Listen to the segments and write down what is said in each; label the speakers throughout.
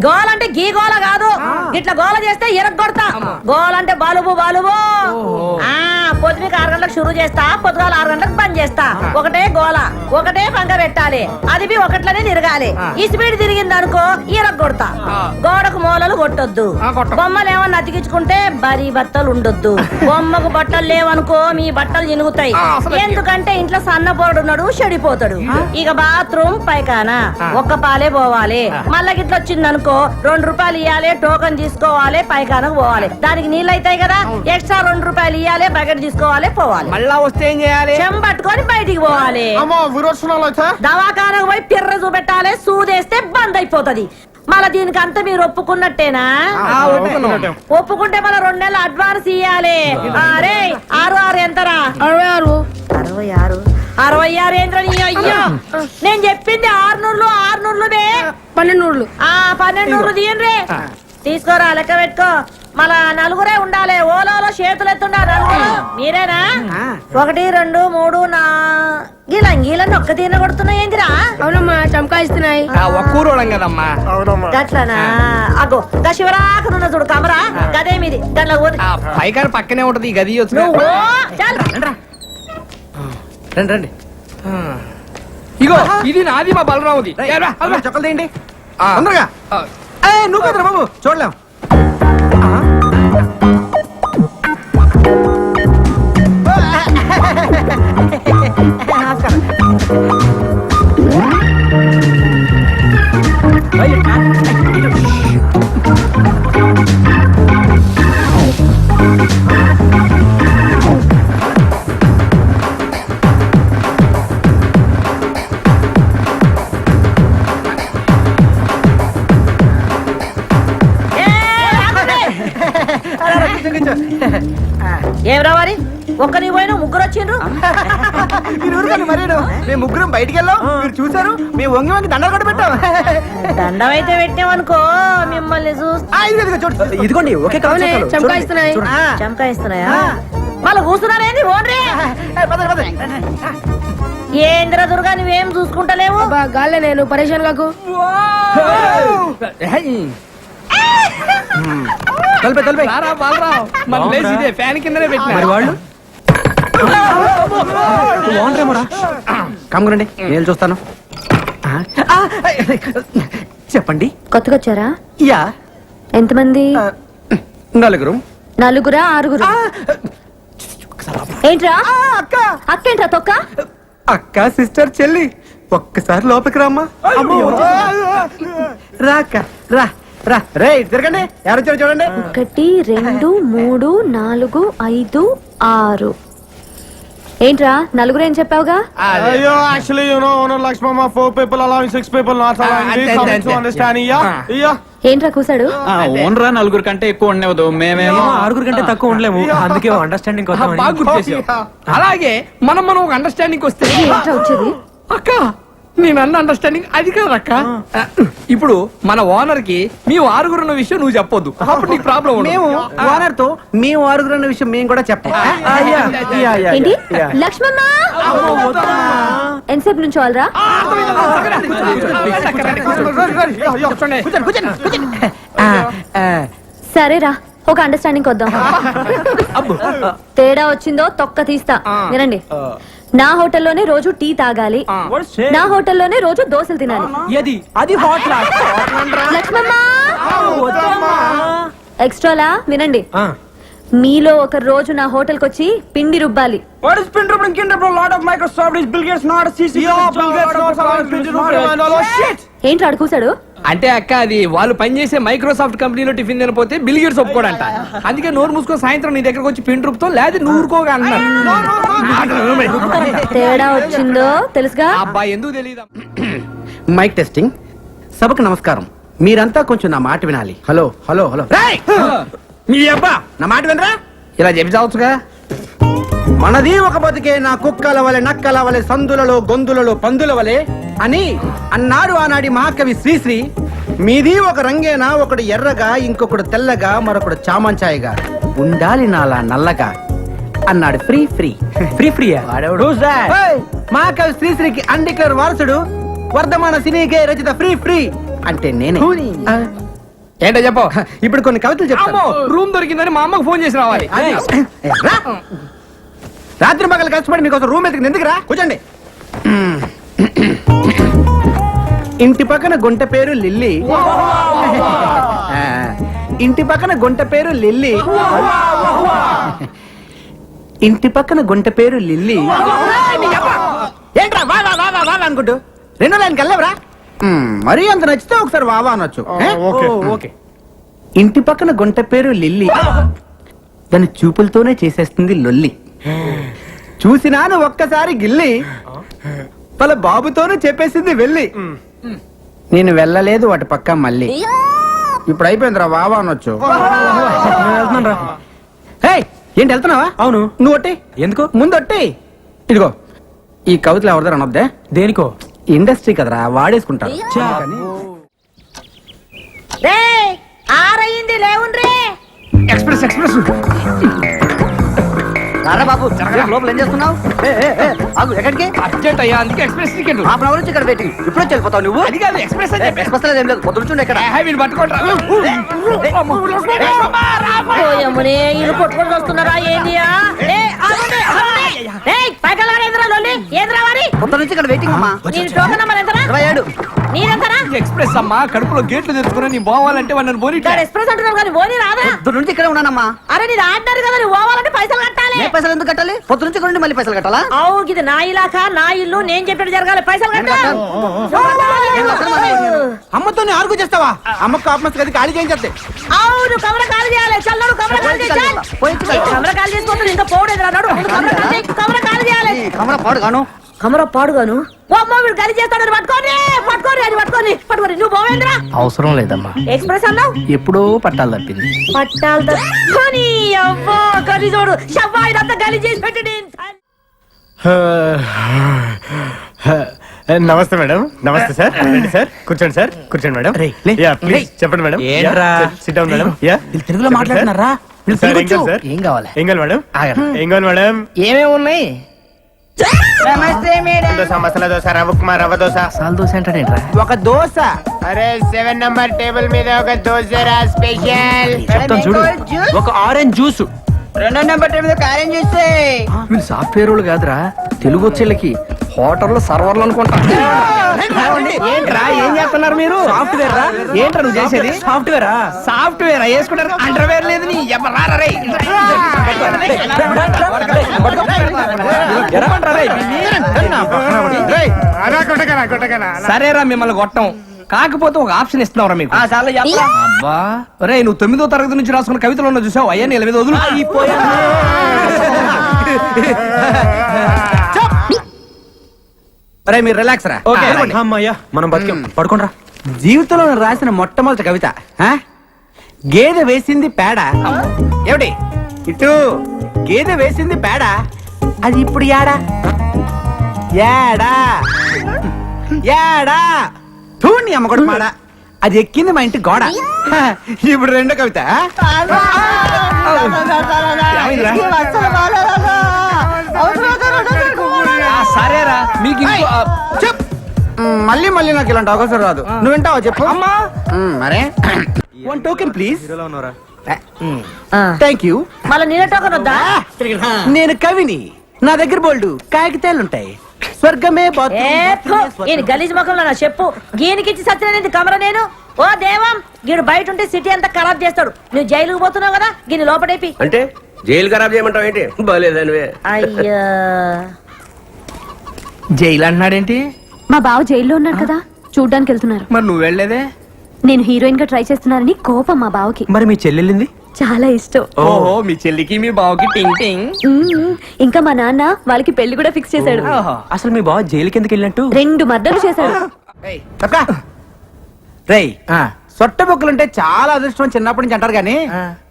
Speaker 1: గోల అంటే గీ గోల కాదు, ఇట్లా గోల చేస్తే ఎరగొడతా. గోల అంటే బలుబు బలుబు. పొద్దునకి 6 గంటలకు షురూ చేస్తా, పొద్దుగాల 6 గంటలకు బంద్ చేస్తా. ఒకటే గోల, ఒకటే పంగ పెట్టాలి, అది ఒకట్లనే తిరగాలి. ఈ స్పీడ్ తిరిగింది అనుకో ఎరగొడతా. గోడకు మూలలు కొట్టొద్దు, బొమ్మలు ఏమన్నా అతికించుకుంటే బరీ బట్టలు ఉండొద్దు. బొమ్మకు బట్టలు లేవనుకో మీ బట్టలు చినుగుతాయి. ఎందుకంటే ఇంట్లో సన్నపోడు ఉన్నాడు, చెడిపోతాడు. ఇక బాత్రూమ్ పైకానా ఒక్క పాలే పోవాలి. మళ్ళా గిట్ల వచ్చిందనుకో 2 రూపాయలు ఇవ్వాలి, టోకన్ తీసుకోవాలి, పైకానకు పోవాలి. దానికి నీళ్ళు అవుతాయి కదా, ఎక్స్ట్రా 2 రూపాయలు ఇవ్వాలి, బకెట్ తీసుకోవాలి, పోవాలి.
Speaker 2: మళ్ళా వస్తే ఏం చేయాలి?
Speaker 1: చెంబట్టుకొని బయటికి పోవాలి. దవాఖానకు పోయి పిర్ర చూపెట్టాలి, సూదేస్తే బంద్ అయిపోతది. మళ్ళా దీనికి అంతా మీరు ఒప్పుకున్నట్టేనా? ఒప్పుకుంటే మళ్ళీ 2 నెలలు అడ్వాన్స్ ఇయ్యాలి. అరే 6 ఎంతరా? 66. 66 ఏంద్రని? అయ్యో నేను చెప్పింది 6 నూర్లు 12 12 తీయండి. తీసుకోరా, లెక్క పెట్టుకో. మళ్ళా 4 ఉండాలి. ఓలో చేతులు ఎత్తుండా 4. మీరేనా? 1 2 3 4 గీలని ఒక్క తీన కొడుతున్నాయి ఏందిరా?
Speaker 3: అవునమ్మా, చంకాయిస్తున్నాయి.
Speaker 2: ఒక్కూరోళం కదమ్మా.
Speaker 1: గట్లనా? అగో గా శివరాకనున్న చూడు కమరా, గదే మీది. దాంట్లో
Speaker 2: పైకాని పక్కనే ఉంటది ఈ గది. రండి. ఇగో ఇది నాది, మా బలరాముది.
Speaker 4: చొక్కలు తీయండి తొందరగా. నువ్వు కదరా బాబు, చూడలేం.
Speaker 1: ఏం రావాలి? ఒక్కని పోయినా 3 వచ్చిండ్రు.
Speaker 4: మీరు ఊరుకోండి మరేను. మేము 3 బయటికి వెళ్ళాం, మీరు చూసారు. మేము వంగి దండలు కూడా పెట్టాం.
Speaker 1: దండం అయితే పెట్టామనుకో మిమ్మల్ని
Speaker 4: ఇదిగోండి ఒకే
Speaker 3: చంకాయిస్తున్నాయి.
Speaker 1: చంకాయిస్తున్నాయా? మళ్ళీ కూర్చున్నారేంది? ఓన్రే ఏంద్ర దుర్గా, నువ్వేం చూసుకుంటలేవు?
Speaker 3: గాల్లే నేను పరేషాన్ కాకు.
Speaker 2: ఫ్యాన్ కిందనే పెట్టిన
Speaker 4: వాళ్ళు కమ్మురండి, నేను చూస్తాను. చెప్పండి.
Speaker 5: కొత్తగా వచ్చారా?
Speaker 4: యా.
Speaker 5: ఎంతమంది?
Speaker 4: 4.
Speaker 5: 6 ఏంట్రా? అక్కేంట్రా తొక్క?
Speaker 4: అక్క, సిస్టర్, చెల్లి, ఒక్కసారి లోపలికి రామ్మా. రాక రా రా. రే తిరగండి, ఎవరు వచ్చారు చూడండి.
Speaker 5: 1 2 3 4 5 6. ఏంట్రా 4 ఏం చెప్పావుగా?
Speaker 6: అయ్యో, actually you know owner Lakshmamma 4 people allowing 6 people not allowing. Come to understand.
Speaker 5: ఏంట్రా కూసాడు?
Speaker 7: ఓనరా 4 కంటే ఎక్కువ ఉండేవద్దు, మేమేమో
Speaker 4: 6 కంటే తక్కువ ఉండలేము. అందుకే అండర్స్టాండింగ్
Speaker 2: బాగా గుర్తు చేసావు. అలాగే మనం ఒక అండర్స్టాండింగ్ వస్తే
Speaker 5: ఏంట్రా వచ్చేది?
Speaker 2: అక్క, నేను అన్న అండర్స్టాండింగ్ అది కాదక్క. ఇప్పుడు మన ఓనర్ కి మేము 6 ఉన్న విషయం నువ్వు చెప్పొద్దు, అప్పుడు నీకు ప్రాబ్లం.
Speaker 4: మేము ఓనర్ తో మేము 6 అన్న విషయం మేము కూడా చెప్పాం.
Speaker 5: ఏంటి లక్ష్మమ్మ? ఎంతసేపు నుంచి వాళ్ళరా? సరేరా, ఒక అండర్స్టాండింగ్ వద్దాం. తేడా వచ్చిందో తొక్క తీస్తా. వినండి, నా హోటల్లోనే రోజు టీ తాగాలి, నా హోటల్లోనే రోజు దోశలు తినాలి.
Speaker 4: అది
Speaker 5: లక్ష్మమ్మ ఎక్స్ట్రాలా. వినండి, మీలో ఒక రోజు నా హోటల్ కి వచ్చి పిండి రుబ్బాలి. ఏంటి అడుగుసాడు?
Speaker 2: అంటే అక్క, అది వాళ్ళు పనిచేసే మైక్రోసాఫ్ట్ కంపెనీలో టిఫిన్ తినపోతే బిల్ గేట్స్ ఒప్పుకోడంట. అందుకే నోరు మూసుకొని సాయంత్రం నీ దగ్గరకు వచ్చి పిండి రూపుతో లేదా నూరుకోగా అన్నారు.
Speaker 5: తేడా వచ్చిందో తెలుసుగా?
Speaker 2: అబ్బాయి ఎందుకు తెలియదు.
Speaker 4: Mic testing. సభకు నమస్కారం. మీరంతా కొంచెం నా మాట వినాలి. Hello hello hello. మీ అబ్బా నా మాట వినరా?
Speaker 2: ఇలా చెప్పి చావచ్చుగా.
Speaker 4: మనది ఒక బతుకే, నా కుక్కల వలె నక్కల వలె సందులలో గొంతులలో పందుల వలె అని అన్నాడు ఆనాడి మహాకవి శ్రీశ్రీ. మీది ఒక రంగేనా, ఒకడు ఎర్రగా, ఇంకొకడు తెల్లగా, మరొకడు చామంచాయగా, ఉండాలి నాలా నల్లగా అన్నాడు. Free free free free. మహాకవి శ్రీశ్రీకి అన్డిక్లేర్ వారసుడు, వర్ధమాన సినీకే రచిత ఫ్రీ ఫ్రీ అంటే నేనే.
Speaker 2: ఏంటో చెప్పు.
Speaker 4: ఇప్పుడు కొన్ని కవితలు చెప్తాను
Speaker 2: అమ్మో రూమ్ దొరికిందని మా అమ్మకు ఫోన్ చేసి రావాలి.
Speaker 4: రా. రాత్రి పగలు కష్టపడి మీకు రూమ్ ఎత్తుకుని ఎందుకురా కూర్చోండి. ఇంటి పక్కన గుంట పేరు లిల్లీ. ఆ, ఇంటి పక్కన గుంట పేరు లిల్లీ. ఇంటి పక్కన గుంట పేరు లిల్లీ. ఏంట్రా వా వా వా వా వా అనుకుంటూ రెండో లైన్కి వెళ్ళవరా? మరీ అంత నచ్చితే ఒకసారి వావా అనొచ్చు.
Speaker 6: ఓకే.
Speaker 4: ఇంటి పక్కన గుంట పేరు లిల్లీ. దాని చూపులతోనే చేసేస్తుంది లొల్లి. చూసినాను ఒక్కసారి గిల్లి, వాళ్ళ బాబుతోనే చెప్పేసింది వెళ్ళి. నేను వెళ్ళలేదు వాటి పక్క మళ్ళీ. ఇప్పుడు అయిపోయిందిరా వావా అనొచ్చు. హే, ఏంటి వెళ్తున్నావా?
Speaker 6: అవును.
Speaker 4: నువ్వు ఒట్టి
Speaker 6: ఎందుకు?
Speaker 4: ముందు ఒట్టి. ఇదిగో ఈ కవితలు ఎవరిదారు అనొద్దే.
Speaker 6: దేనికో?
Speaker 4: ఇండస్ట్రీ కదరా, వాడేసుకుంటారు.
Speaker 1: రేయ్, ఆరయ్యింది లేవుండ్రే.
Speaker 2: Express express.
Speaker 8: రారా బాబు, లోపల ఏం చేస్తున్నావు? ఎక్కడికి?
Speaker 2: అర్జెంట్ అయ్యా, అందుకే ఎక్స్ప్రెస్ టికెట్.
Speaker 8: హాఫ్ అవర్ నుంచి ఇక్కడ వెయిటింగ్. ఇప్పుడు వచ్చి వెళ్ళిపోతావు నువ్వు?
Speaker 2: అది కాదు ఎక్స్ప్రెస్ అని చెప్పి.
Speaker 8: ఎక్స్ప్రెస్ ఏం లేదు, పొద్దుంచుండే ఇక్కడ.
Speaker 2: వీళ్ళు పట్టుకోండి.
Speaker 1: ఓయమ్మనే, ఇల్లు కొట్టుకొని వస్తున్నారా ఏందియా?
Speaker 8: పొద్దు నుంచి ఇక్కడ వెయిటింగ్ అమ్మా.
Speaker 1: టోకన్ నెంబర్ ఎంతరా?
Speaker 8: 27.
Speaker 1: నీరెంతరా?
Speaker 2: ఎక్స్ప్రెస్ అమ్మా, కడుపులో గేట్లు తెచ్చుకుని నీ పోవాలంటే వాళ్ళని పోనీ.
Speaker 1: ఎక్స్ప్రెస్ అంటున్నావు కానీ ఓనీ రాదా?
Speaker 8: పొద్దు నుంచి ఇక్కడే ఉన్నానమ్మా.
Speaker 1: అరే నీది ఆర్డర్ కదా, నువ్వు పోవాలంటే పైసలు కట్టాలి.
Speaker 8: ఏ పైసలు ఎందుకు కట్టాలి? పొద్దు నుంచి ఇక్కడ ఉండి మళ్ళీ పైసలు కట్టాలా?
Speaker 1: అవు ఇది నా ఇలాకా, నా ఇల్లు, నేను చెప్పినట్టు జరగాలి. పైసలు కట్టాలి.
Speaker 4: అమ్మతో ఆర్గు చేస్తావా? అమ్మకు కాపమస్ గది ఖాళీ చేయించే.
Speaker 1: అవును, కమర కాల్ చేయాలి. చల్లడు కమర కాల్ చేయాలి. కమర కాల్ చేసుకుంటే ఇంకా పోడేది రాడు. కమర కాల్ చేయాలి.
Speaker 8: కమల పాడు గాను.
Speaker 1: కమర పాడుగాను. ఓ అమ్మ, వీడు గది చేస్తాడు. పట్టుకోని పట్టుకోని అది పట్టుకోని పట్టుకోని. నువ్వు పోవేంద్రా?
Speaker 2: అవసరం లేదమ్మా,
Speaker 1: ఎక్స్ప్రెస్ అన్నావు.
Speaker 2: ఎప్పుడో పట్టాలు తప్పింది.
Speaker 1: పట్టాలు తప్పుకొని అవ్వా గది చూడు. షవ్వా ఇదంతా గలి చేసి పెట్టి.
Speaker 6: నమస్తే మేడం. నమస్తే సార్. రండి సార్, కూర్చోండి సార్. కూర్చోండి మేడం. యా, ప్లీజ్ చెప్పండి మేడం.
Speaker 2: ఏంట్రా?
Speaker 6: SIT down madam. యా,
Speaker 4: తెలుగులో మాట్లాడుతున్నారా?
Speaker 6: సార్, ఏం కావాలి సార్?
Speaker 2: ఏం కావాలి?
Speaker 6: ఏం కావాలి మేడం? ఏం కావాలి మేడం?
Speaker 2: ఏమేమి ఉన్నాయి?
Speaker 6: దోశ, మసాలా దోశ, రవ్వ ఉప్మా, రవ్వ దోశ.
Speaker 2: సాల్ దోశ అంటాడేంట్రా?
Speaker 4: ఒక దోశ.
Speaker 6: అరే 7 నంబర్ టేబుల్ మీద ఒక దోశ రా, స్పెషల్.
Speaker 2: చెప్తాను చూడు. ఒక ఆరెంజ్ జ్యూస్.
Speaker 8: 2 నెంబర్ టేబుల్ మీద కార్యం చూస్తే
Speaker 2: వీళ్ళు సాఫ్ట్వేర్ వాళ్ళు కాదురా, తెలుగు వచ్చేళ్ళకి హోటల్లో సర్వర్లు అనుకుంటా. ఏంట్రా ఏం చేస్తున్నారు మీరు? సాఫ్ట్వేర్ రా. ఏంట్రా నువ్వు చేసేది? సాఫ్ట్వేరా? సాఫ్ట్వేర్ వేసుకుంటారు. అండర్వేర్ లేదు నీ ఎవర్రా రే. సరేరా మిమ్మల్ని కొట్టం, కాకపోతే ఒక ఆప్షన్ ఇస్తున్నావురా మీకు. అబ్బా రే, నువ్వు 9వ తరగతి నుంచి రాసుకున్న కవితలు ఉన్న చూసావు. అయ్యా నీ మీద వదులు.
Speaker 4: అరే మీరు రిలాక్స్ రా.
Speaker 6: అమ్మయ్యా, మనం బతికాం. పడుకోండి రా.
Speaker 4: జీవితంలో నేను రాసిన మొట్టమొదటి కవిత ఆ? గేదె వేసింది పేడ. ఏమిటి ఇటు? గేదె వేసింది పేడ, అది ఇప్పుడు యాడా యాడా యాడా తూని అమ్మకొడు మాడ, అది ఎక్కింది మా ఇంటి గోడ. హ, ఇప్పుడు రెండో కవిత.
Speaker 2: సరేరా మీకు ఇంకో
Speaker 4: చెప్. మళ్ళీ మళ్ళీ నాకు ఇలాంటి అవకాశం రాదు. నువ్వు వింటావా చెప్పు.
Speaker 2: అమ్మా
Speaker 4: మరే 1 టోకెన్ ప్లీజ్. Thank you.
Speaker 1: మళ్ళీ నీళ్ళ టోకన్ వద్దా?
Speaker 4: నేను కవిని, నా దగ్గర బోల్డు కాగితాలుంటాయి. స్వర్గమే
Speaker 1: ఈయన గలీజ్ ముఖంలో నా చెప్పు గీనికిచ్చి సత్యనేది కమర నేను. ఓ దేవం, గీడు బయట ఉంటే సిటీ అంతా ఖరాబ్ చేస్తాడు. నువ్వు జైలుకు పోతున్నావు కదా, గీని లోపడేపి.
Speaker 9: అంటే జైలు ఖరాబ్ చేయమంటావు ఏంటి? బాలేదనివే.
Speaker 1: అయ్యా,
Speaker 2: జైలు అంటున్నాడేంటి?
Speaker 5: మా బావ జైల్లో ఉన్నాడు కదా, చూడ్డానికి వెళ్తున్నారు.
Speaker 2: మరి నువ్వు వెళ్ళలేదే?
Speaker 5: నేను హీరోయిన్ గా ట్రై చేస్తున్నానని కోపం మా బావకి.
Speaker 6: మరి మీ చెల్లెళ్ళింది?
Speaker 5: చాలా ఇష్టం.
Speaker 2: ఓహో, మీ చెల్లికి మీ బావకి టింగ్ టింగ్.
Speaker 5: ఇంకా మా నాన్న వాళ్ళకి పెళ్లి కూడా ఫిక్స్ చేశాడు.
Speaker 6: అసలు మీ బావ జైలుకి ఎందుకు వెళ్ళినట్టు?
Speaker 5: 2 మర్డర్లు చేశాడు.
Speaker 4: రేయ్, సొట్ట బొక్కలుంటే చాలా అదృష్టం చిన్నప్పటి నుంచి అంటారు గానీ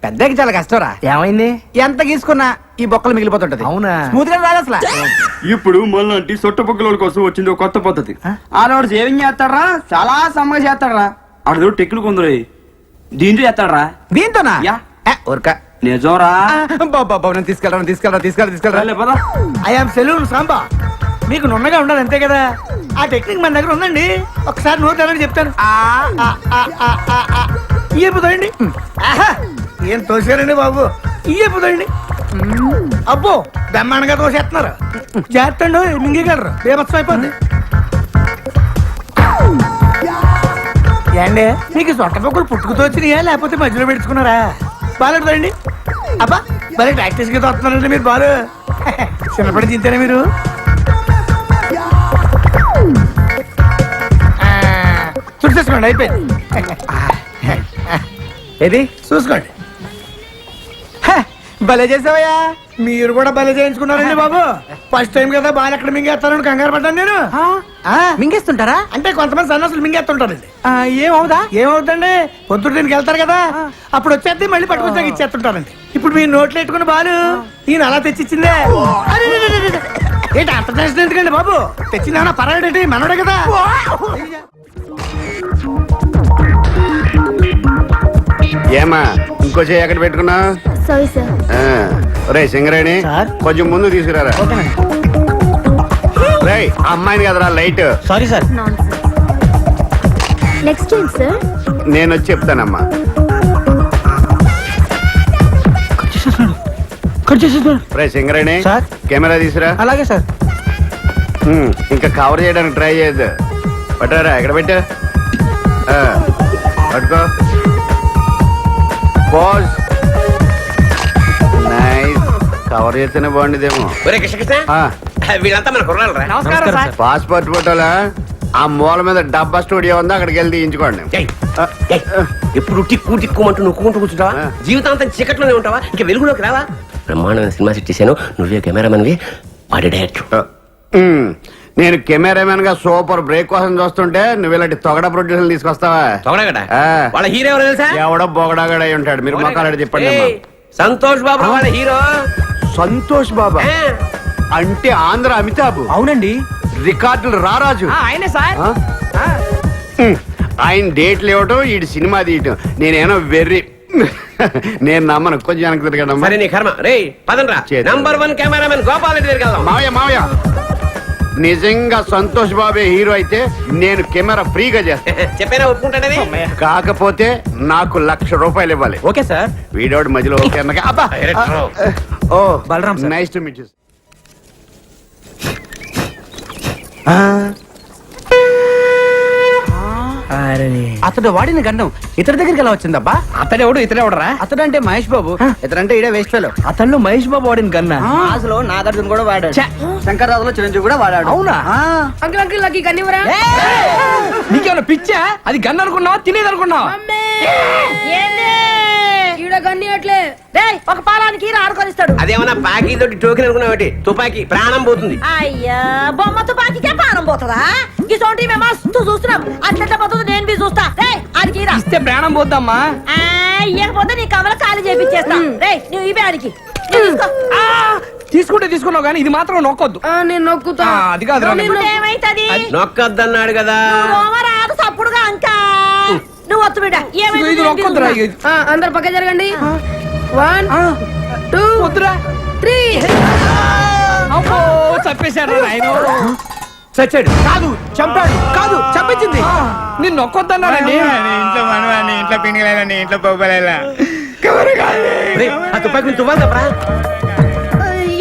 Speaker 4: పెద్దకి చాలా కష్టంరా.
Speaker 2: ఏమైంది?
Speaker 4: ఎంత గీసుకున్నా ఈ బొక్కలు మిగిలిపోతుంటది.
Speaker 2: అవునా?
Speaker 4: స్మూత్ గా రాదు అసలు.
Speaker 9: ఇప్పుడు మళ్ళీ సొట్ట పొక్కల కోసం వచ్చింది ఒక కొత్త పద్ధతి.
Speaker 8: ఆడవాడు సేవింగ్ చేస్తాడరా, చాలా సమ్మగా చేస్తాడరా.
Speaker 9: ఆడదో టెక్లు కొందరు దీంతో చేస్తాడరా.
Speaker 4: దీంతోనా?
Speaker 9: యా.
Speaker 4: ఊరక
Speaker 9: నిజంరా.
Speaker 4: బాబా నేను తీసుకెళ్ళరా.
Speaker 2: I'm salon Samba. మీకు నున్నగా ఉండాలి అంతే కదా, ఆ టెక్నిక్ మన దగ్గర ఉందండి. ఒకసారి నోట్ తెరని చెప్తాను. ఇయ్యిపోతాయండి. ఏం తోసారండి బాబు, ఇయ్యిపోతాయండి. అబ్బో బ్రహ్మాండంగా తోసేస్తున్నారు. చేస్తండు మింగగలరు, బేబత్సం అయిపోద్ది. ఏండి మీకు సొట్ట పొక్కులు పుట్టుకుతో వచ్చినాయా లేకపోతే మధ్యలో పెట్టుకున్నారా? బాగాలేదండి. అబ్బా మరి ప్రాక్టీస్ గా వస్తున్నారండి మీరు. బాలు చిన్నప్పటి తింటేనే మీరు. చూసేసుకోండి, అయిపోయింది.
Speaker 4: ఏది
Speaker 2: చూసుకోండి.
Speaker 4: భలే చేసావయ్యా.
Speaker 2: మీరు కూడా బలి చేయించుకున్నారండి బాబు. ఫస్ట్ టైం కదా బాగా ఎక్కడ మింగేస్తారని కంగారు పడ్డాను నేను.
Speaker 4: మింగేస్తుంటారా?
Speaker 2: అంటే కొంతమంది సన్నాసులు మింగేస్తుంటారండి.
Speaker 4: ఏమవుదా?
Speaker 2: ఏమవుతుందండి, పొద్దున్న దీనికి వెళ్తారు కదా, అప్పుడు వచ్చేస్తే మళ్ళీ పట్టుకొచ్చాక ఇచ్చేస్తుంటారండి. ఇప్పుడు మీ నోట్లు ఎట్టుకుని బాలు ఈయన అలా తెచ్చిచ్చిందే. ఏంటి అంత టెన్షన్ ఎందుకండి బాబు? తెచ్చిందేమన్నా పర్వాలేంటి, మనోడే కదా.
Speaker 10: ఏమా ఇంకో చేయి ఎక్కడ పెట్టుకున్నా?
Speaker 5: Sorry sir.
Speaker 10: రే సింగరేణి కొంచెం ముందు తీసుకురారా. రే అమ్మాయిని కదరా లైట్.
Speaker 4: Sorry sir.
Speaker 5: నెక్స్ట్ ఏంటి సార్?
Speaker 10: నేను వచ్చి చెప్తానమ్మా. రే సింగరేణి
Speaker 4: సార్.
Speaker 10: కెమెరా తీసురా.
Speaker 4: అలాగే సార్.
Speaker 10: ఇంకా కవర్ చేయడానికి ట్రై చేయొద్దు. పట్టారా, ఎక్కడ పెట్టా? పట్టుకో. పోజ్. నైస్. కవర్ చేస్తేనే బాగుండేదేమో.
Speaker 8: వీళ్ళంతా మన కుర్రాలరా?
Speaker 4: నమస్కారం సార్.
Speaker 10: పాస్పోర్ట్ ఫోటోలా ఆ మూల మీద డబ్బా స్టూడియో ఉంది, అక్కడికి వెళ్ళి తీయించుకోండి.
Speaker 8: ఎప్పుడు టిక్కు టిక్కుమంటూ నొక్కుంటూ కూర్చుంటావా? జీవితాంతం చీకట్లోనే ఉంటావా? ఇంకా వెలుగులోకి రావా? బ్రహ్మాండమైన సినిమా సెట్ చేశాను, నువ్వే కెమెరామెన్వి, వాడి డైరెక్టర్.
Speaker 10: నేను కెమెరామెన్ గా సూపర్ బ్రేక్ కోసం చూస్తుంటే నువ్వు ఇలాంటి తొగడ ప్రొడ్యూసర్ తీసుకొస్తావా?
Speaker 8: తొగడగడ
Speaker 10: ఆ.
Speaker 8: వాళ్ళ హీరో ఎవరో తెలుసా?
Speaker 10: ఎవడో బొగడాగడై ఉంటాడు. మీరు మొక్కలాడి చెప్పండి అమ్మా.
Speaker 8: ఏయ్, సంతోష్ బాబు వాళ్ళ హీరో.
Speaker 10: సంతోష్ బాబా
Speaker 8: ఆ,
Speaker 10: అంటే ఆంధ్ర అమితాబ్.
Speaker 4: అవునండి.
Speaker 10: రికార్డులు రారాజు.
Speaker 2: ఆయనే సార్.
Speaker 10: ఆ? ఆయన డేట్లు ఇవ్వటం, ఈ సినిమా తీయటం. నేనేమో వెర్రి. నేను నమ్మను. కొంచెం వెనక్కి తిరగడమ్మా.
Speaker 8: సరే నీ కర్మ. రే పదండ్రా.
Speaker 10: చేద్దాం.
Speaker 8: నంబర్ 1 కెమెరామెన్ గోపాల్ రెడ్డి దగ్గరికి వెళ్దాం.
Speaker 10: మావయ్య మావయ్య, నిజంగా సంతోష్ బాబే హీరో అయితే నేను కెమెరా ఫ్రీగా చేస్తాను.
Speaker 8: చెప్పేనా ఒప్పుకుంటాడని?
Speaker 10: కాకపోతే నాకు ₹1,00,000 ఇవ్వాలి.
Speaker 4: Okay sir.
Speaker 10: వీడోడు మధ్యలో ఓకే అన్నగా. అబ్బా.
Speaker 8: డైరెక్టర్.
Speaker 10: ఓ
Speaker 4: Balaram sir.
Speaker 10: Nice to meet you.
Speaker 4: అతడు వాడిన గండం ఇతడి దగ్గరికి ఎలా వచ్చిందబ్బా?
Speaker 2: అతడెవడు ఇతడెవడరా?
Speaker 4: అతడు అంటే మహేష్ బాబు, ఇతడంటే ఇడే వేస్ట్ ఫెలో.
Speaker 2: అతను మహేష్ బాబు వాడిన గన్నా.
Speaker 4: అసలు నాగార్జున కూడా వాడాడు, శంకర్రాజులో చిరంజీవి కూడా వాడాడు.
Speaker 2: అవునా?
Speaker 3: అంకుల్ అంకుల్ నాకు ఈ కన్నివరా?
Speaker 2: నీకేమైనా పిచ్చా? అది గన్ అనుకున్నావా, తినేది అనుకున్నావా?
Speaker 1: ఏంది?
Speaker 3: ఈడ కన్ని అట్లే.
Speaker 1: రేయ్, ఒక పాలానికి ఆడుకొనిస్తాడు.
Speaker 8: అదేమన్నా పాకి తోటి టోకెన్ అనుకున్నావు? తుపాకి ప్రాణం పోతుంది.
Speaker 1: అయ్యా, బొమ్మ తుపాకీకే ప్రాణం పోతుందా? ఈ చోటి మేము మస్తు చూస్తున్నాం. అట్లా పోతుంది, నేను బి చూస్తా. రేయ్, ఆడికి రా.
Speaker 2: ఇస్తే ప్రాణం పోద్దమ్మా.
Speaker 1: ఇవ్వకపోతే నీ కమల ఖాళీ చేపించేస్తా. రేయ్, నువ్వు ఇవే ఆడికి. నువ్వు తీసుకో.
Speaker 2: తీసుకుంటే తీసుకున్నావు కానీ ఇది మాత్రం నొక్కొద్దు.
Speaker 3: నేను నొక్కుతా.
Speaker 2: అది కాదు.
Speaker 1: ఇప్పుడు ఏమైతది?
Speaker 8: నొక్కద్దన్నాడు కదా.
Speaker 1: నువ్వు రాదు సప్పుడుగా అంకా. నువ్వు వత్తు బిడ్డ.
Speaker 2: ఇది నొక్కొద్దురా.
Speaker 3: అందరు పక్క జరగండి. 1 2
Speaker 2: వద్దురా.
Speaker 3: 3.
Speaker 2: అబ్బో, చంపేశాడు ఆయన. చచ్చాడు కాదు, చంపాడు కాదు, చంపించింది. నేను నొక్కొద్దన్నానండి.
Speaker 6: ఇంట్లో మనవాడిని, ఇంట్లో పిండిలేదని, ఇంట్లో పొగలేలా.
Speaker 8: రేయ్, ఆ తుపాకి నుంచి తువ్వాలి తప్పరా?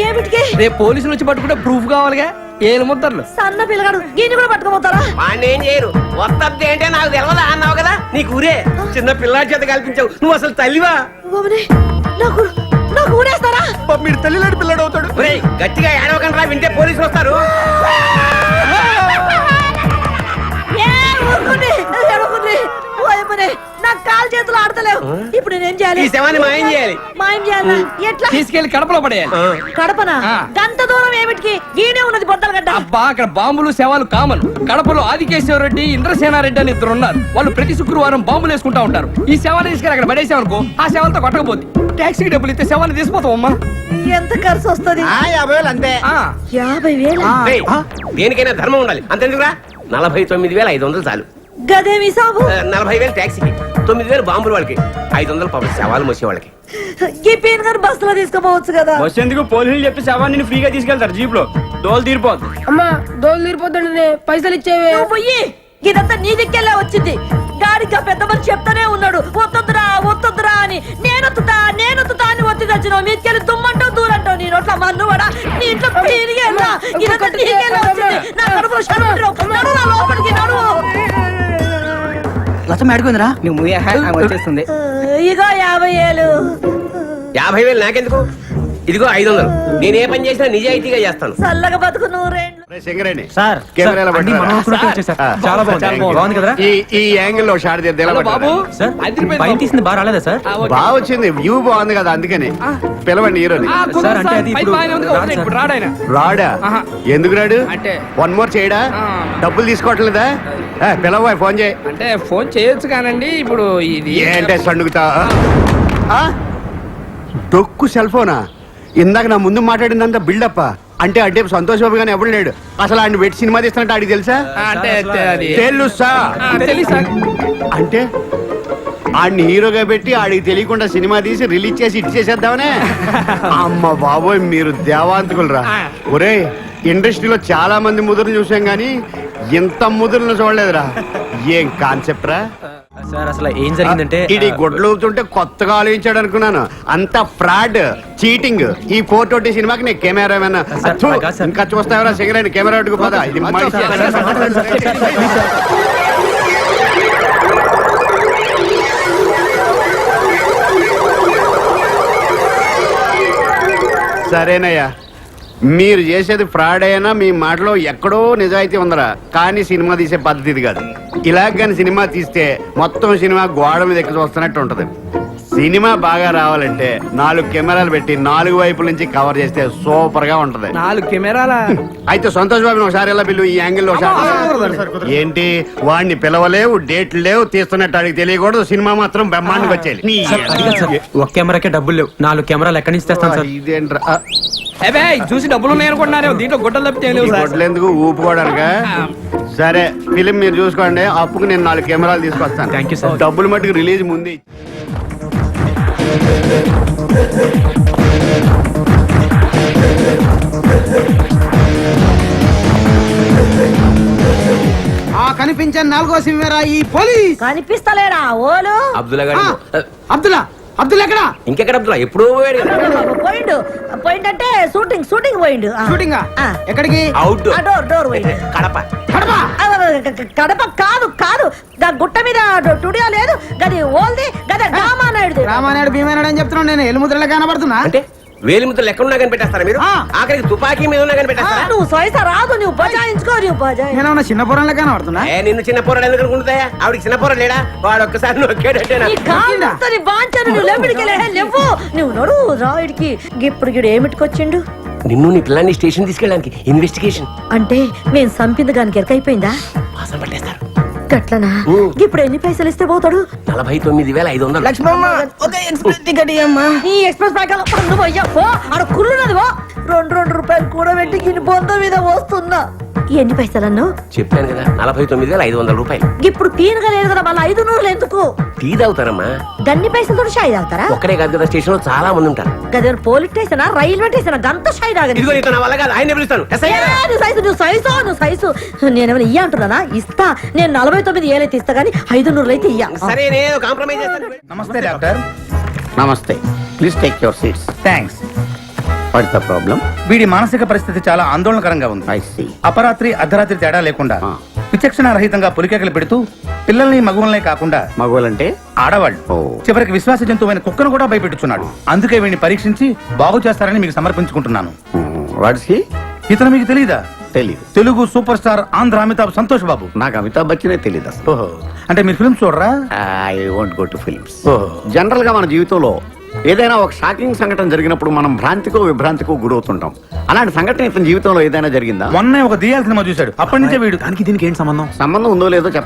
Speaker 1: ఏమిటికి?
Speaker 2: రేపు పోలీసులు వచ్చి పట్టుకుంటే ప్రూఫ్ కావాలిగా. ఏలు ముద్దర్లు.
Speaker 1: సన్న పిల్లగాడు దీన్ని కూడా పట్టుకోపోతారా?
Speaker 8: వాడిని ఏం చేయరు. వస్తద్ది ఏంటే నాకు తెలవదా అన్నావు కదా. నీకు ఊరే చిన్న పిల్లాడి చేత కల్పించావు. నువ్వు అసలు తల్లివా?
Speaker 1: నాకు నాకు ఊరేస్తారా?
Speaker 6: మీరు తల్లిలాంటి పిల్లడు అవుతాడు.
Speaker 8: ఒరేయ్, గట్టిగా ఏడవకండి, వింటే పోలీసులు వస్తారు.
Speaker 1: నాకు కాలు చేతులు ఆడతలేవు. ఇప్పుడు నేనేం చేయాలి?
Speaker 8: ఈ శవాన్ని మాయం చేయాలి.
Speaker 1: మాయం చేయాలా? ఎట్లా?
Speaker 2: తీసుకెళ్లి కడపలో పడేయాలి.
Speaker 1: కడపనా?
Speaker 2: ఆ.
Speaker 1: గంత దూరం ఏమిటికి? ఈడే ఉన్నది బొద్దలగడ్డ.
Speaker 2: అబ్బా, అక్కడ బాంబులు శవాలు కామన్. కడపలో ఆదికేశ్వరరెడ్డి, ఇంద్రసేనారెడ్డి అని 2 ఉన్నారు. వాళ్ళు ప్రతి శుక్రవారం బాంబులు వేసుకుంటా ఉంటారు. ఈ శవాన్ని తీసుకెళ్ళి అక్కడ పడేసామనుకో, ఆ శవాలతో కొట్టకపోతే టాక్సీకి డబ్బులు ఇస్తే శవాన్ని తీసిపోతాం అమ్మా.
Speaker 1: ఎంత ఖర్చు వస్తుంది?
Speaker 4: 50,000 అంతే.
Speaker 1: 50,000.
Speaker 8: రేయ్, దేనికైనా ధర్మం ఉండాలి. అంతెందుకురా? 49,500 చాలు.
Speaker 1: గదేమి సాబు?
Speaker 8: 40,000 ట్యాక్సీకి, 9,000 బాంబులు వాళ్ళకి, 500 పాపం శవాలు మోసే వాళ్ళకి.
Speaker 1: ఈ పేరు గారు బస్సులో తీసుకోపోవచ్చు కదా.
Speaker 9: బస్ ఎందుకు? పోలీసులు చెప్పి శవాన్ని ఫ్రీగా తీసుకెళ్తారు జీప్ లో. దోలు తీరిపోద్ది.
Speaker 3: అమ్మా దోలు తీరిపోతుండే పైసలు ఇచ్చేవే.
Speaker 1: నువ్వు పోయి, ఇదంతా నీ దిక్కెళ్ళే వచ్చింది. గాడిగా పెద్ద మనిషి చెప్తానే ఉన్నాడు, వద్దు ఇదంతా నీకేలా వచ్చింది? నా కడుపులో షర్మింద్రు. నడు నా లోపలికి నడు.
Speaker 2: లచ్చం అడిగిందిరా నువ్వు మూయా వచ్చేస్తుంది.
Speaker 1: ఇగో 50,000.
Speaker 8: 50,000 నాకెందుకు? ఇదిగో 500. నేను ఏ పని చేసినా నిజాయితీగా చేస్తాను.
Speaker 1: చల్లగా బతుకు 100 ఏండ్లు.
Speaker 10: సింగరేణి
Speaker 2: సార్
Speaker 10: కెమెరాలో
Speaker 2: అన్ని
Speaker 10: పట్టురా.
Speaker 2: మనం అనుకున్నట్టే వచ్చేసాయి, సార్. చాలా బాగుంది.
Speaker 10: Thank you.
Speaker 2: బాగుంది కదరా?
Speaker 10: ఈ యాంగిల్ లో షాట్ తీద్దాం ఎలా పట్టురా?
Speaker 2: సార్ పైన తీసింది బాగా రాలేదా సార్?
Speaker 10: బాగా వచ్చింది, వ్యూ బాగుంది కదా, అందుకని పిలవండి హీరోని.
Speaker 2: సార్ అంటే అది ఇప్పుడు రాడు సార్.
Speaker 10: రాడా? ఎందుకు రాడు? వన్ మోర్ చేయడా? డబ్బులు తీసుకోవట్లేదా? పిలవ, ఫోన్ చేయి.
Speaker 2: అంటే ఫోన్ చేయొచ్చు కానండి ఇప్పుడు ఇది
Speaker 10: ఏంటే సండుగుతా? డొక్కు సెల్ ఫోనా? ఇందాక నా ముందు మాట్లాడిందంతా బిల్డప్. అంటే అడ్డే సంతోష్ బాబు గానీ ఎవడు లేడు. అసలు ఆయన పెట్టి సినిమా తీస్తున్నట్టు ఆడికి తెలుసా?
Speaker 2: అంటే అది
Speaker 10: తెలుసా?
Speaker 2: తెలుసా?
Speaker 10: అంటే ఆడిని హీరోగా పెట్టి ఆడికి తెలియకుండా సినిమా తీసి రిలీజ్ చేసి ఇట్ చేసేద్దామనే? అమ్మ బాబోయ్, మీరు దేవాంతకులరా. ఒరే, ఇండస్ట్రీలో చాలా మంది ముదురులు చూసాం గానీ ఇంత ముదురులను చూడలేదురా. ఏం కాన్సెప్ట్ రా?
Speaker 2: సార్ అసలు ఏం జరిగిందంటే
Speaker 10: ఇది గుడ్లు ఊపుతుంటే కొత్తగా ఆలోచించాడు అనుకున్నాను. అంత ఫ్రాడ్, చీటింగ్. ఈ 420 సినిమాకి నేను కెమెరామెన్. ఇంకా చూస్తావరా సిగరెట్ కెమెరా అడ్డుకు పద. ఇది సరేనయ్యా, మీరు చేసేది ఫ్రాడ్ అయినా మీ మాటలో ఎక్కడో నిజాయితీ ఉందరా. కానీ సినిమా తీసే పద్ధతి ఇది కాదు. ఇలా కానీ సినిమా తీస్తే మొత్తం సినిమా గోడ మీద ఎక్కి చూస్తున్నట్టు ఉంటది. సినిమా బాగా రావాలంటే 4 కెమెరాలు పెట్టి 4 వైపుల నుంచి కవర్ చేస్తే సూపర్ గా ఉంటది.
Speaker 2: 4 కెమెరాల
Speaker 10: అయితే సంతోష్ బాబుని ఒకసారి ఎలా పిలువు, ఈ యాంగిల్ లో ఏంటి? వాడిని పిలవలేవు, డేట్లు లేవు, తీస్తున్నట్టు అడిగి తెలియకూడదు. సినిమా మాత్రం బ్రహ్మాండంగా వచ్చేయాలి.
Speaker 2: ఒక కెమెరాకే డబ్బులు లేవు, 4 కెమెరాలు ఎక్కడి నుంచి తెస్తాను సార్?
Speaker 10: ఇదేంట్రా?
Speaker 2: చూసి డబ్బులు ఉన్నాయనుకుంటున్నారు, దీంట్లో గుడ్డలు తప్పితే ఏం లేవు సార్.
Speaker 10: ఎందుకు ఊపుకోవడానికా? సరే, ఫిలిం మీరు చూసుకోండి. అప్పుకు నేను 4 కెమెరాలు తీసుకొస్తాను.
Speaker 2: Thank you, sir.
Speaker 10: డబ్బులు మట్టుకు రిలీజ్ ముందే.
Speaker 4: కనిపించే 4వ సింహరా ఈ పోలీస్.
Speaker 1: కనిపిస్తలేడా ఓలు?
Speaker 8: అబ్దుల్లా గారు.
Speaker 4: అబ్దుల్లా ఎక్కడ?
Speaker 8: ఇంకెక్కడ అబ్దుల్లా? ఎప్పుడో పోయాడు కదా.
Speaker 1: పోయిండు. పోయిందంటే షూటింగ్ పోయిండు.
Speaker 4: షూటింగా?
Speaker 1: ఆ.
Speaker 4: ఎక్కడికి?
Speaker 8: అవుట్.
Speaker 1: ఆ డోర్ పోయిండు.
Speaker 8: కడప.
Speaker 1: కడప కాదు గా గుట్ట మీద టుడియో లేదు గది ఓల్ది గది రామానాయుడు.
Speaker 4: రామానాయుడు భీమానాయుడు అని చెప్తున్నాను నేను. ఎలుముద్రలో కనబడుతున్నా.
Speaker 8: అంటే వేలిముద్రలు ఎక్కడున్నా కనిపెట్టేస్తారా మీరు? ఆఖరికి తుపాకీ మీద ఉన్నా కనిపెట్టేస్తారా?
Speaker 1: నువ్వు సైసా రాదు, నువ్వు బజాయించుకో, నువ్వు బజాయి.
Speaker 4: నేనేమన్నా చిన్న పొరంలో కనబడుతున్నా?
Speaker 8: నిన్ను చిన్న పోరాడు ఎందుకు అనుకుంటాయా? ఆవిడకి చిన్న పోరాడు లేడా? వాడు ఒక్కసారి నొక్కాడంటేనా?
Speaker 1: నీ కాళ్ళు వస్తాయి, బాంచను, నువ్వు లెంబడికి లేవు. నువ్వు నడు రాయుడికి. ఇప్పుడు గిడు ఏమిటికొచ్చిండు?
Speaker 8: నిన్ను నీ పిల్లాన్ని స్టేషన్ తీసుకెళ్ళడానికి ఇన్వెస్టిగేషన్.
Speaker 1: అంటే మేము సంపింది గానికి ఎరకైపోయిందా?
Speaker 8: వాసన పట్టేస్తారు.
Speaker 1: గట్లనా? ఇప్పుడు ఎన్ని పైసలు ఇస్తే పోతాడు?
Speaker 8: 49,500.
Speaker 2: లక్ష్మమ్మ ఒక ఎక్స్ప్రెస్ టికెట్ ఇయ్యమ్మా.
Speaker 1: ఈ ఎక్స్ప్రెస్ బ్యాగ్ నువ్వు అయ్యా అక్కడ కుళ్ళున్నది. 2 రూపాయలు కూడా పెట్టి గిని బొంద మీద వస్తున్నా. ఎన్ని పైసలన్ను?
Speaker 8: చెప్పాను కదా, 49,500 రూపాయలు.
Speaker 1: ఇప్పుడు తీనగా లేదు కదా, మళ్ళీ 500 ఎందుకు?
Speaker 8: టీ తాగుతారమ్మా.
Speaker 1: గన్ని పైసలతో షాయి తాగుతారా?
Speaker 8: ఒక్కడే కాదు కదా, స్టేషన్ లో చాలా మంది ఉంటారు.
Speaker 1: గదేనా పోలీస్ స్టేషన్, రైల్వే స్టేషన్, గంత షాయి తాగదు.
Speaker 8: ఇదిగో నీతో నా వల్ల కాదు, ఆయన పిలుస్తాను.
Speaker 1: నువ్వు సైజు నేనేమైనా ఇయ్య అంటున్నానా? ఇస్తా. నేను 49,000 అయితే ఇస్తా గానీ 500 అయితే ఇయ్య.
Speaker 8: సరే, నేను కాంప్రమైజ్ చేస్తాను.
Speaker 4: నమస్తే డాక్టర్.
Speaker 10: నమస్తే, please take your seats.
Speaker 4: Thanks.
Speaker 10: What's the problem?
Speaker 4: వీడి మానసిక పరిస్థితి చాలా ఆందోళనకరంగా ఉంది.
Speaker 10: I see.
Speaker 4: అపరాత్రి అర్ధరాత్రి తేడా లేకుండా విచక్షణ రహితంగా పులికేకలు పెడుతూ పిల్లల్ని మగువలనే కాకుండా
Speaker 10: మగవాళ్ళంటే
Speaker 4: ఆడవాళ్ళు
Speaker 10: ఓ.
Speaker 4: చివరికి విశ్వాస జంతువైన కుక్కను కూడా భయపెట్టుచున్నాడు. అందుకే వీడిని పరీక్షించి బాగు చేస్తారని మీకు సమర్పించుకుంటున్నాను.
Speaker 10: Watts he?
Speaker 4: ఇతను మీకు తెలియదా?
Speaker 10: తెలీదు.
Speaker 4: Telugu super star Andhra Amitabh Santosh Babu.
Speaker 10: నాకు అమితాబ్ బచ్చనే తెలీదు అసలు.
Speaker 4: ఓహో, అంటే మీరు ఫిల్మ్స్ చూడరా?
Speaker 10: I won't go to films.
Speaker 4: ఓహో.
Speaker 10: జనరల్ గా మన జీవితంలో ఏదైనా ఒక షాకింగ్ సంఘటన జరిగినప్పుడు మనం భ్రాంతికో విభ్రాంతికో గురవుతుంటాం. అలాంటి సంఘటన ఇతని జీవితంలో ఏదైనా జరిగిందా?
Speaker 4: మొన్నే ఒక దియాల సినిమా చూశాడు. అప్పటి నుంచే వీడు
Speaker 7: దానికి దీనికి ఏంటి సంబంధం?
Speaker 10: సంబంధం ఉందో లేదో